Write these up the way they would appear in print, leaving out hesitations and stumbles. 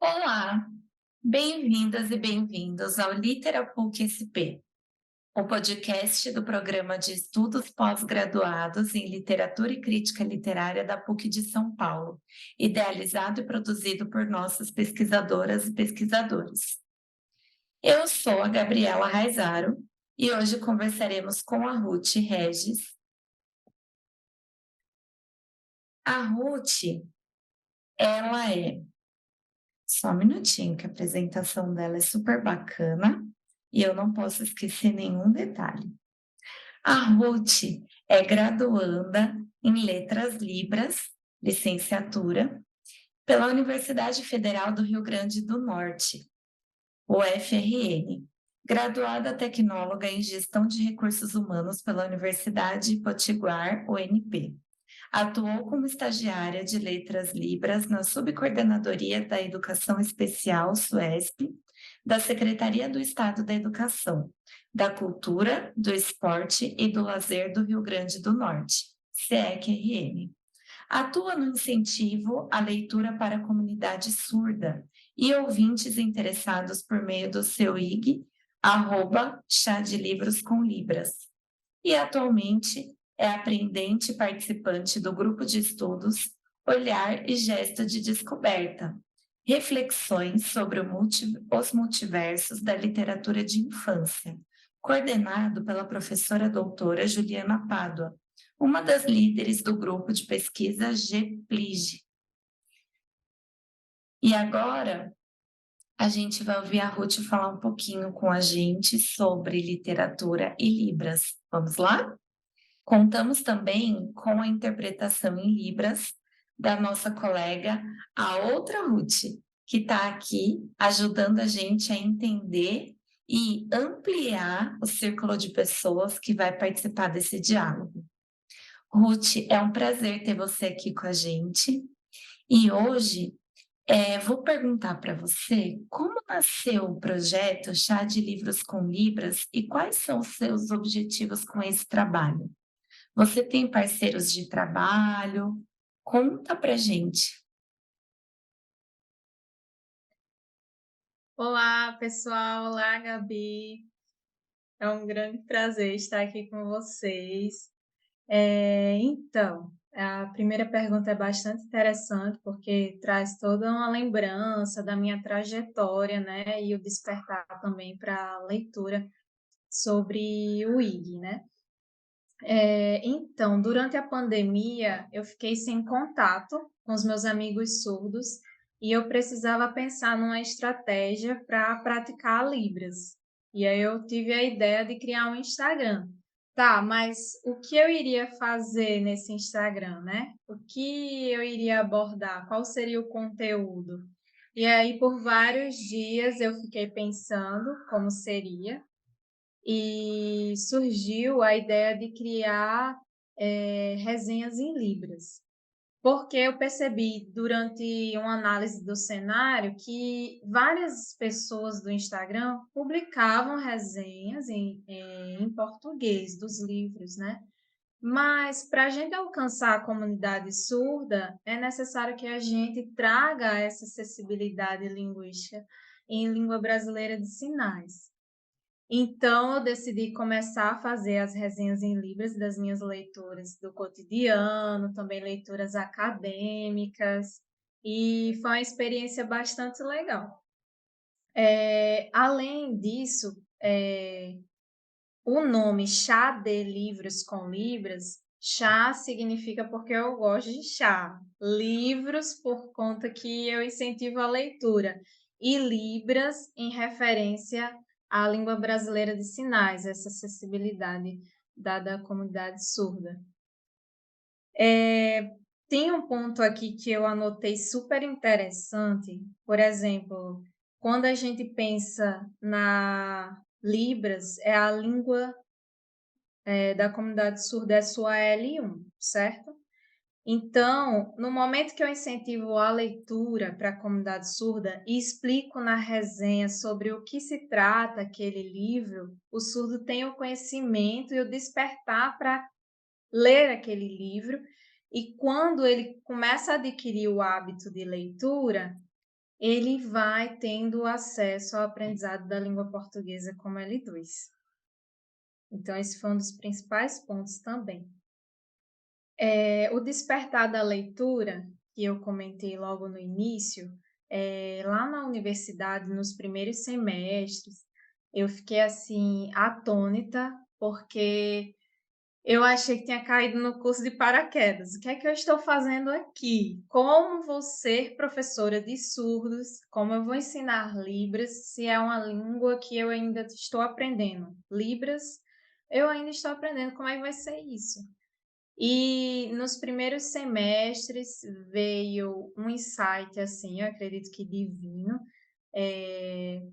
Olá, bem-vindas e bem-vindos ao Litera PUC SP, o podcast do Programa de Estudos Pós-Graduados em Literatura e Crítica Literária da PUC de São Paulo, idealizado e produzido por nossas pesquisadoras e pesquisadores. Eu sou a Gabriela Raizaro e hoje conversaremos com a Ruth Regis. A Ruth, ela é Só um minutinho, que a apresentação dela é super bacana e eu não posso esquecer nenhum detalhe. A Ruth é graduanda em Letras Libras, licenciatura, pela Universidade Federal do Rio Grande do Norte, UFRN, graduada tecnóloga em Gestão de Recursos Humanos pela Universidade Potiguar, UNP. Atuou como estagiária de Letras Libras na Subcoordenadoria da Educação Especial, SUESP, da Secretaria do Estado da Educação, da Cultura, do Esporte e do Lazer do Rio Grande do Norte, SECRN. Atua no incentivo à leitura para a comunidade surda e ouvintes interessados por meio do seu IG, @Chá de Livros com Libras. E atualmente é aprendente participante do grupo de estudos Olhar e Gesto de Descoberta, reflexões sobre os multiversos da literatura de infância, coordenado pela professora doutora Juliana Pádua, uma das líderes do grupo de pesquisa GPLIGE. E agora a gente vai ouvir a Ruth falar um pouquinho com a gente sobre literatura e Libras. Vamos lá? Contamos também com a interpretação em Libras da nossa colega, a outra Ruth, que está aqui ajudando a gente a entender e ampliar o círculo de pessoas que vai participar desse diálogo. Ruth, é um prazer ter você aqui com a gente. E hoje vou perguntar para você como nasceu o projeto Chá de Livros com Libras e quais são os seus objetivos com esse trabalho. Você tem parceiros de trabalho? Conta pra gente. Olá, pessoal. Olá, Gabi. É um grande prazer estar aqui com vocês. Então, a primeira pergunta é bastante interessante porque traz toda uma lembrança da minha trajetória, né? E o despertar também para a leitura sobre o IG, né? Então, durante a pandemia, eu fiquei sem contato com os meus amigos surdos e eu precisava pensar numa estratégia para praticar Libras. E aí eu tive a ideia de criar um Instagram. Tá, mas o que eu iria fazer nesse Instagram, né? O que eu iria abordar? Qual seria o conteúdo? E aí, por vários dias, eu fiquei pensando como seria e surgiu a ideia de criar resenhas em Libras, porque eu percebi durante uma análise do cenário que várias pessoas do Instagram publicavam resenhas em português dos livros, né? Mas para a gente alcançar a comunidade surda, é necessário que a gente traga essa acessibilidade linguística em língua brasileira de sinais. Então, eu decidi começar a fazer as resenhas em Libras das minhas leituras do cotidiano, também leituras acadêmicas, e foi uma experiência bastante legal. Além disso, o nome Chá de Livros com Libras, chá significa porque eu gosto de chá, livros por conta que eu incentivo a leitura, e Libras em referência à língua brasileira de sinais, essa acessibilidade dada à comunidade surda. Tem um ponto aqui que eu anotei super interessante, por exemplo, quando a gente pensa na Libras, é a língua da comunidade surda é sua L1, certo? Então, no momento que eu incentivo a leitura para a comunidade surda e explico na resenha sobre o que se trata aquele livro, o surdo tem o conhecimento e o despertar para ler aquele livro, e quando ele começa a adquirir o hábito de leitura, ele vai tendo acesso ao aprendizado da língua portuguesa como L2. Então esse foi um dos principais pontos também. O despertar da leitura, que eu comentei logo no início, lá na universidade, nos primeiros semestres, eu fiquei, assim, atônita, porque eu achei que tinha caído no curso de paraquedas. O que é que eu estou fazendo aqui? Como vou ser professora de surdos? Como eu vou ensinar Libras se é uma língua que eu ainda estou aprendendo? Libras, eu ainda estou aprendendo. Como é que vai ser isso? E nos primeiros semestres veio um insight, assim, eu acredito que divino, eh,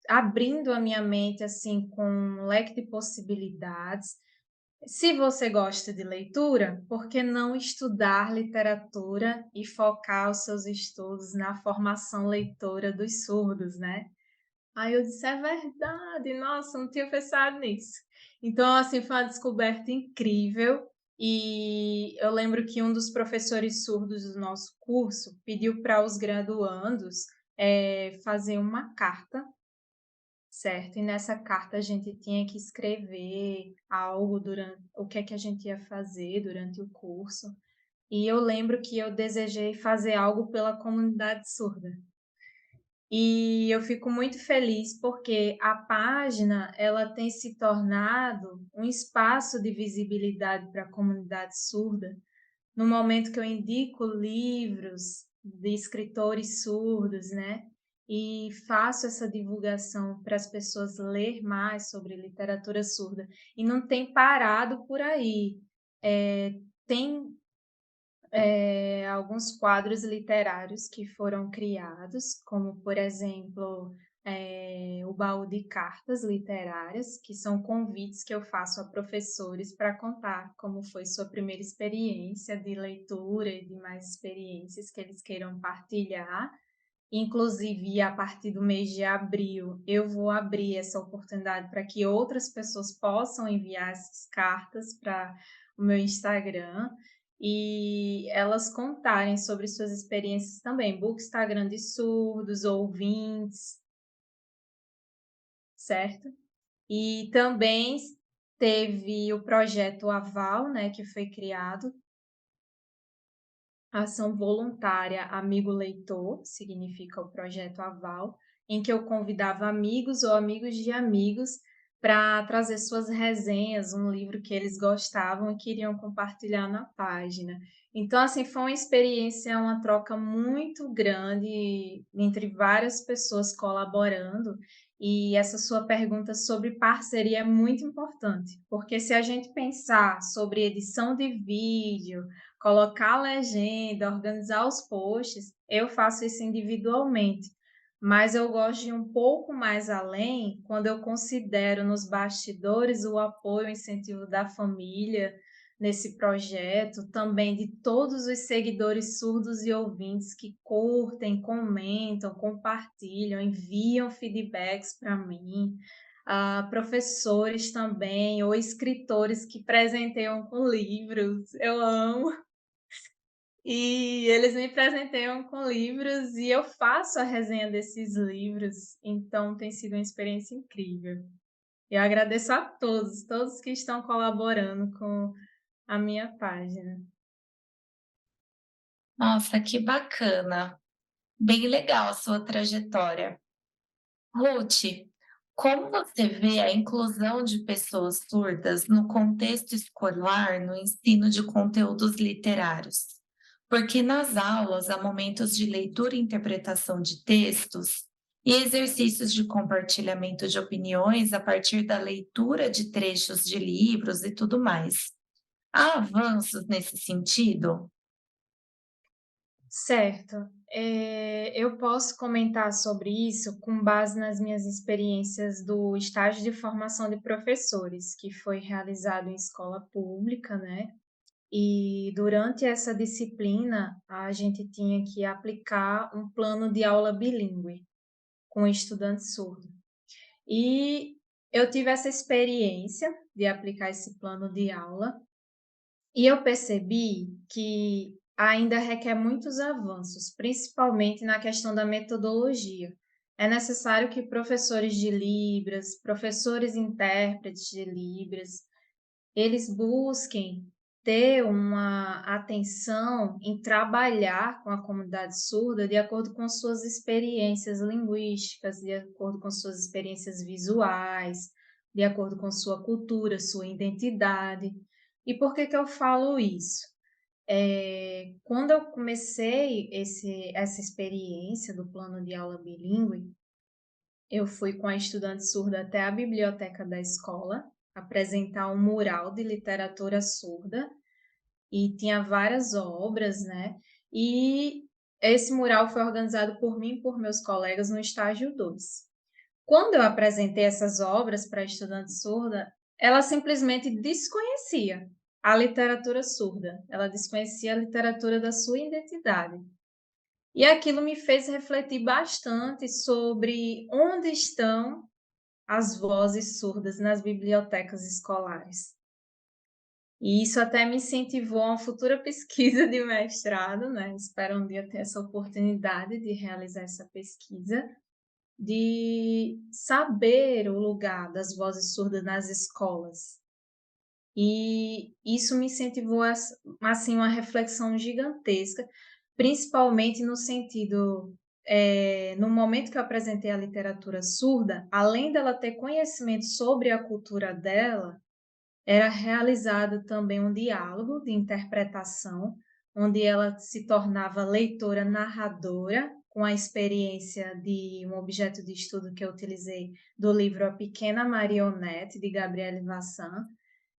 abrindo a minha mente, assim, com um leque de possibilidades. Se você gosta de leitura, por que não estudar literatura e focar os seus estudos na formação leitora dos surdos, né? Aí eu disse: "É verdade, nossa, não tinha pensado nisso". Então, assim, foi uma descoberta incrível, e eu lembro que um dos professores surdos do nosso curso pediu para os graduandos, fazer uma carta, certo? E nessa carta a gente tinha que escrever algo durante o que é que a gente ia fazer durante o curso, e eu lembro que eu desejei fazer algo pela comunidade surda. E eu fico muito feliz porque a página, ela tem se tornado um espaço de visibilidade para a comunidade surda, no momento que eu indico livros de escritores surdos, né, e faço essa divulgação para as pessoas ler mais sobre literatura surda. E não tem parado por aí. Tem alguns quadros literários que foram criados, como, por exemplo, o baú de cartas literárias, que são convites que eu faço a professores para contar como foi sua primeira experiência de leitura e de mais experiências que eles queiram partilhar. Inclusive, a partir do mês de abril, eu vou abrir essa oportunidade para que outras pessoas possam enviar essas cartas para o meu Instagram e elas contarem sobre suas experiências também. Book Instagram de surdos, ouvintes, certo? E também teve o projeto Aval, né, que foi criado, Ação voluntária Amigo Leitor, significa o projeto Aval, em que eu convidava amigos ou amigos de amigos para trazer suas resenhas, um livro que eles gostavam e queriam compartilhar na página. Então, assim, foi uma experiência, uma troca muito grande entre várias pessoas colaborando. E essa sua pergunta sobre parceria é muito importante, porque se a gente pensar sobre edição de vídeo, colocar a legenda, organizar os posts, eu faço isso individualmente, mas eu gosto de ir um pouco mais além quando eu considero nos bastidores o apoio e incentivo da família nesse projeto, também de todos os seguidores surdos e ouvintes que curtem, comentam, compartilham, enviam feedbacks para mim, professores também, ou escritores que presenteiam com livros, eu amo. E eles me presenteiam com livros e eu faço a resenha desses livros, então tem sido uma experiência incrível. Eu agradeço a todos, todos que estão colaborando com a minha página. Nossa, que bacana. Bem legal a sua trajetória. Ruth, como você vê a inclusão de pessoas surdas no contexto escolar, no ensino de conteúdos literários? Porque nas aulas há momentos de leitura e interpretação de textos e exercícios de compartilhamento de opiniões a partir da leitura de trechos de livros e tudo mais. Há avanços nesse sentido? Certo. Eu posso comentar sobre isso com base nas minhas experiências do estágio de formação de professores, que foi realizado em escola pública, né? E durante essa disciplina, a gente tinha que aplicar um plano de aula bilíngue com estudante surdo. E eu tive essa experiência de aplicar esse plano de aula e eu percebi que ainda requer muitos avanços, principalmente na questão da metodologia. É necessário que professores de Libras, professores intérpretes de Libras, eles busquem ter uma atenção em trabalhar com a comunidade surda de acordo com suas experiências linguísticas, de acordo com suas experiências visuais, de acordo com sua cultura, sua identidade. E por que que eu falo isso? Quando eu comecei essa experiência do plano de aula bilíngue, eu fui com a estudante surda até a biblioteca da escola, apresentar um mural de literatura surda, e tinha várias obras, né? E esse mural foi organizado por mim e por meus colegas no estágio 2. Quando eu apresentei essas obras para a estudante surda, ela simplesmente desconhecia a literatura surda, ela desconhecia a literatura da sua identidade. E aquilo me fez refletir bastante sobre onde estão as vozes surdas nas bibliotecas escolares. E isso até me incentivou a uma futura pesquisa de mestrado, né? Espero um dia ter essa oportunidade de realizar essa pesquisa, de saber o lugar das vozes surdas nas escolas. E isso me incentivou a, assim, uma reflexão gigantesca, principalmente no sentido, no momento que eu apresentei a literatura surda, além dela ter conhecimento sobre a cultura dela, era realizado também um diálogo de interpretação, onde ela se tornava leitora narradora, com a experiência de um objeto de estudo que eu utilizei do livro A Pequena Marionete, de Gabriele Vassin.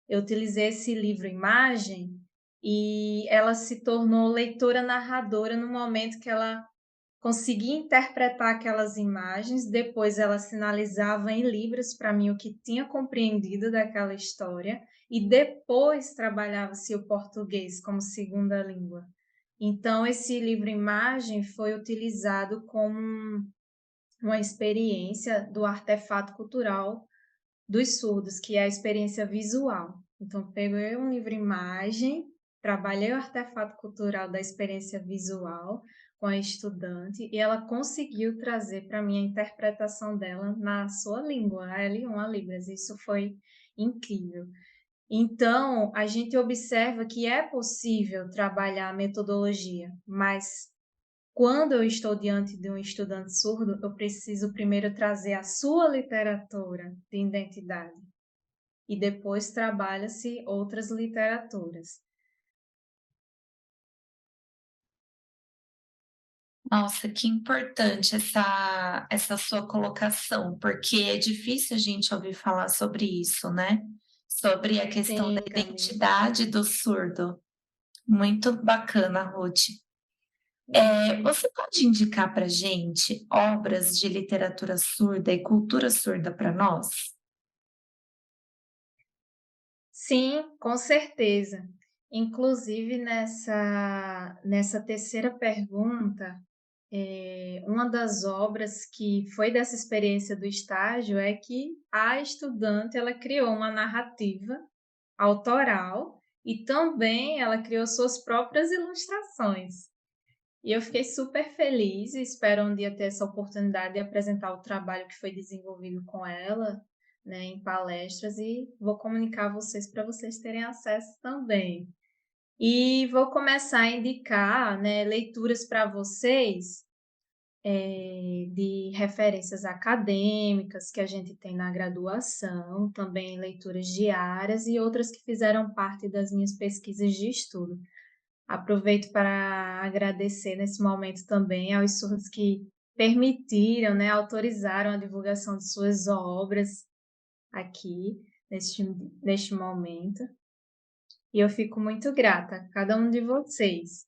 Eu utilizei esse livro imagem e ela se tornou leitora narradora no momento que ela conseguia interpretar aquelas imagens, depois ela sinalizava em libras para mim o que tinha compreendido daquela história e depois trabalhava-se o português como segunda língua. Então esse livro imagem foi utilizado como uma experiência do artefato cultural dos surdos, que é a experiência visual. Então, peguei um livro-imagem, trabalhei o artefato cultural da experiência visual com a estudante e ela conseguiu trazer para mim a interpretação dela na sua língua, a L1, a Libras. Isso foi incrível. Então, a gente observa que é possível trabalhar a metodologia, mas quando eu estou diante de um estudante surdo, eu preciso primeiro trazer a sua literatura de identidade e depois trabalha-se outras literaturas. Nossa, que importante essa sua colocação, porque é difícil a gente ouvir falar sobre isso, né? Sobre a questão da Sim, Camila. identidade do surdo. Muito bacana, Ruth. Você pode indicar para gente obras de literatura surda e cultura surda para nós? Sim, com certeza. Inclusive nessa terceira pergunta, uma das obras que foi dessa experiência do estágio é que a estudante ela criou uma narrativa autoral e também ela criou suas próprias ilustrações. E eu fiquei super feliz e espero um dia ter essa oportunidade de apresentar o trabalho que foi desenvolvido com ela, né, em palestras e vou comunicar a vocês para vocês terem acesso também. E vou começar a indicar, né, leituras para vocês de referências acadêmicas que a gente tem na graduação, também leituras diárias e outras que fizeram parte das minhas pesquisas de estudo. Aproveito para agradecer nesse momento também aos surdos que permitiram, né, autorizaram a divulgação de suas obras aqui neste momento. E eu fico muito grata a cada um de vocês.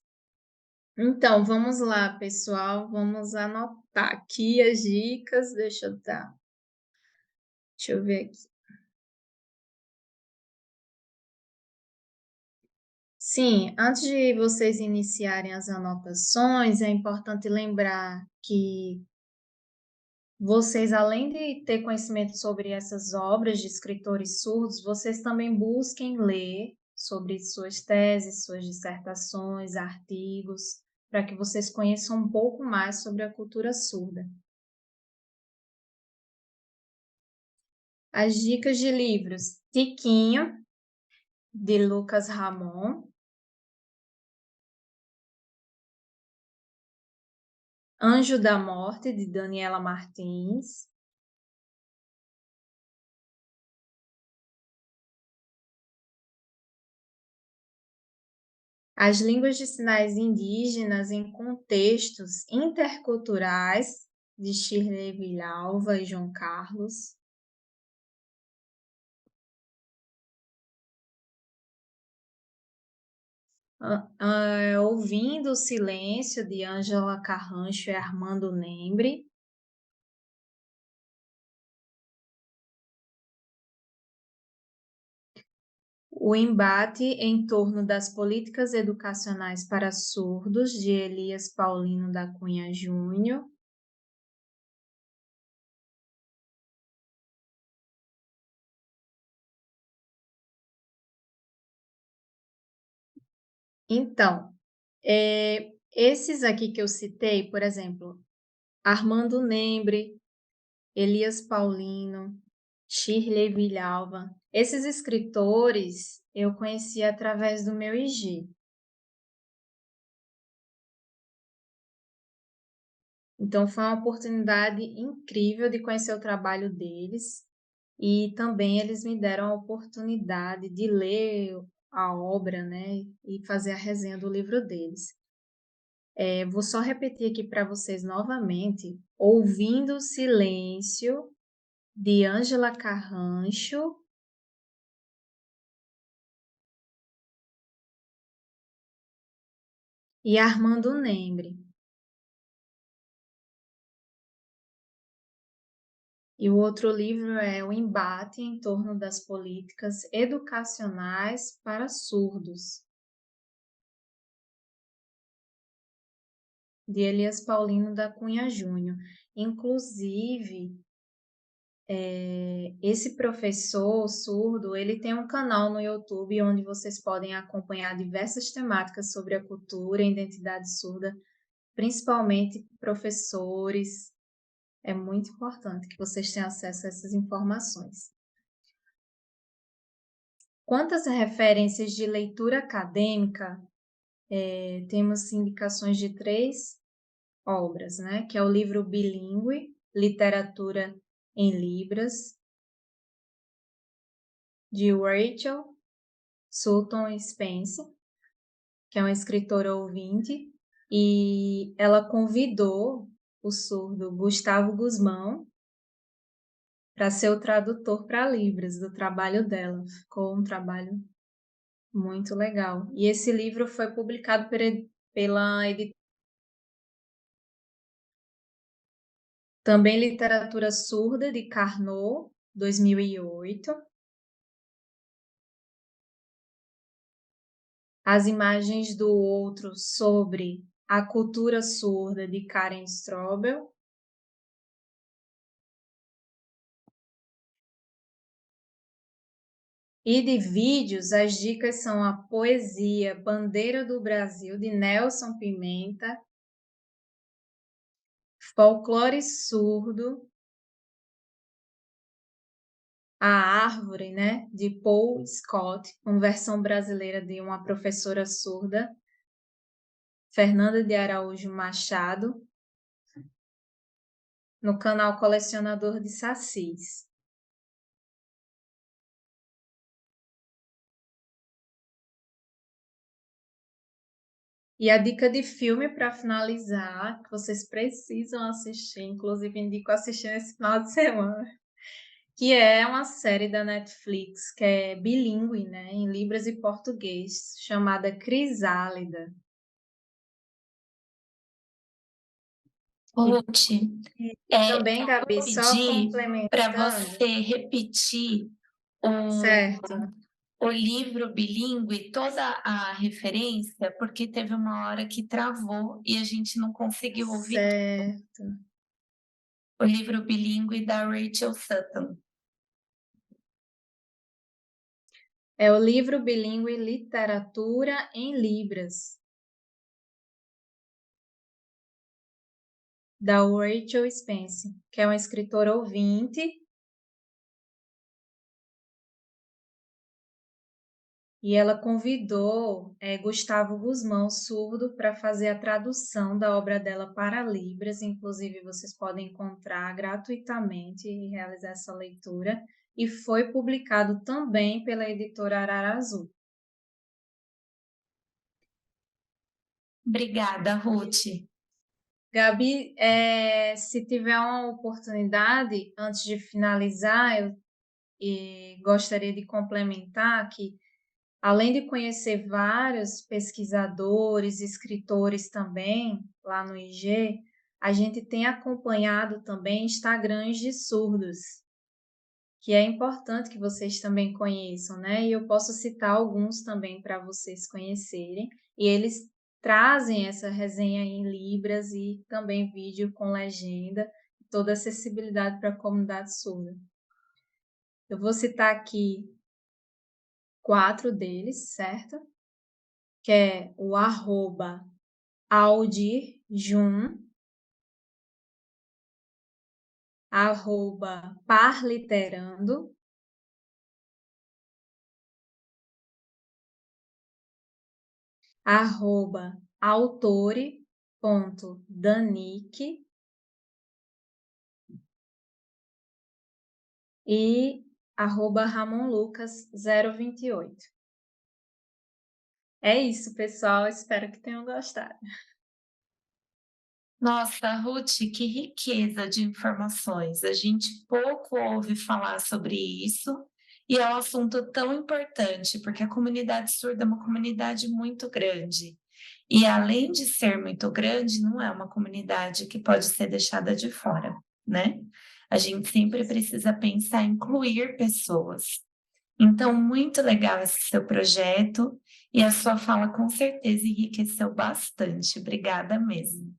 Então, vamos lá, pessoal, vamos anotar aqui as dicas. Deixa eu ver aqui. Sim, antes de vocês iniciarem as anotações, é importante lembrar que vocês, além de ter conhecimento sobre essas obras de escritores surdos, vocês também busquem ler sobre suas teses, suas dissertações, artigos, para que vocês conheçam um pouco mais sobre a cultura surda. As dicas de livros: Tiquinho, de Lucas Ramon, Anjo da Morte, de Daniela Martins, As Línguas de Sinais Indígenas em Contextos Interculturais, de Shirley Villalva e João Carlos, Ouvindo o Silêncio, de Ângela Carrancho e Armando Nembre, O Embate em Torno das Políticas Educacionais para Surdos, de Elias Paulino da Cunha Júnior, Então, esses aqui que eu citei, por exemplo, Armando Nembre, Elias Paulino, Shirley Villalva, esses escritores eu conheci através do meu IG. Então, foi uma oportunidade incrível de conhecer o trabalho deles e também eles me deram a oportunidade de ler a obra, né, e fazer a resenha do livro deles. Vou só repetir aqui para vocês novamente: Ouvindo o Silêncio, de Ângela Carrancho, e Armando Nembre. E o outro livro é O Embate em Torno das Políticas Educacionais para Surdos, de Elias Paulino da Cunha Júnior. Inclusive, esse professor surdo, ele tem um canal no YouTube onde vocês podem acompanhar diversas temáticas sobre a cultura e identidade surda, principalmente professores. É muito importante que vocês tenham acesso a essas informações. Quanto às referências de leitura acadêmica, temos indicações de 3 obras, né? Que é o livro Bilíngue, Literatura em Libras, de Rachel Sutton Spence, que é uma escritora ouvinte, e ela convidou o surdo Gustavo Guzmão para ser o tradutor para Libras do trabalho dela. Ficou um trabalho muito legal. E esse livro foi publicado pela editora. Também Literatura Surda, de Carnot, 2008. As Imagens do Outro, sobre a Cultura Surda, de Karen Strobel. E de vídeos, as dicas são a poesia Bandeira do Brasil, de Nelson Pimenta, Folclore Surdo, A Árvore, né, de Paul Scott, com versão brasileira de uma professora surda, Fernanda de Araújo Machado, no canal Colecionador de Sacis. E a dica de filme para finalizar, que vocês precisam assistir, inclusive indico assistir esse final de semana, que é uma série da Netflix que é bilíngue, né, em Libras e português, chamada Crisálida. Ruth, Também, eu Gabi, vou só pedir para complementando, você repetir o, certo, o livro bilíngue, toda a referência, porque teve uma hora que travou e a gente não conseguiu ouvir certo. o livro bilíngue da Rachel Sutton. É o livro bilíngue Literatura em Libras, da Rachel Spence, que é uma escritora ouvinte. E ela convidou Gustavo Gusmão, surdo, para fazer a tradução da obra dela para Libras. Inclusive, vocês podem encontrar gratuitamente e realizar essa leitura. E foi publicado também pela editora Arara Azul. Obrigada, Ruth. Gabi, se tiver uma oportunidade, antes de finalizar, eu gostaria de complementar que, além de conhecer vários pesquisadores, escritores também lá no IG, a gente tem acompanhado também Instagrams de surdos, que é importante que vocês também conheçam, né? E eu posso citar alguns também para vocês conhecerem. E eles trazem essa resenha em Libras e também vídeo com legenda, toda a acessibilidade para a comunidade surda. Eu vou citar aqui 4 deles, certo? Que é o @AudirJun, @Parliterando, @Autore.Danique e @RamonLucas028. É isso, pessoal. Espero que tenham gostado. Nossa, Ruth, que riqueza de informações. A gente pouco ouve falar sobre isso e é um assunto tão importante, porque a comunidade surda é uma comunidade muito grande. E além de ser muito grande, não é uma comunidade que pode ser deixada de fora, né? A gente sempre precisa pensar em incluir pessoas. Então, muito legal esse seu projeto e a sua fala com certeza enriqueceu bastante. Obrigada mesmo.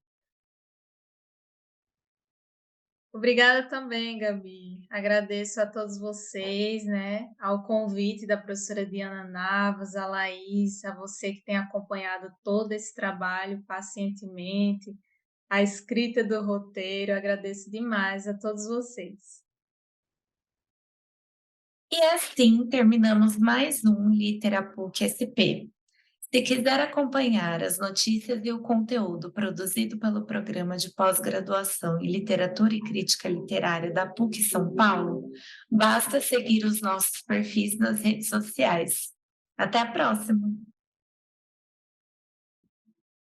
Obrigada também, Gabi. Agradeço a todos vocês, né, ao convite da professora Diana Navas, a Laís, a você que tem acompanhado todo esse trabalho pacientemente, a escrita do roteiro. Agradeço demais a todos vocês. E assim terminamos mais um Litera PUC SP. Se quiser acompanhar as notícias e o conteúdo produzido pelo Programa de Pós-Graduação em Literatura e Crítica Literária da PUC São Paulo, basta seguir os nossos perfis nas redes sociais. Até a próxima!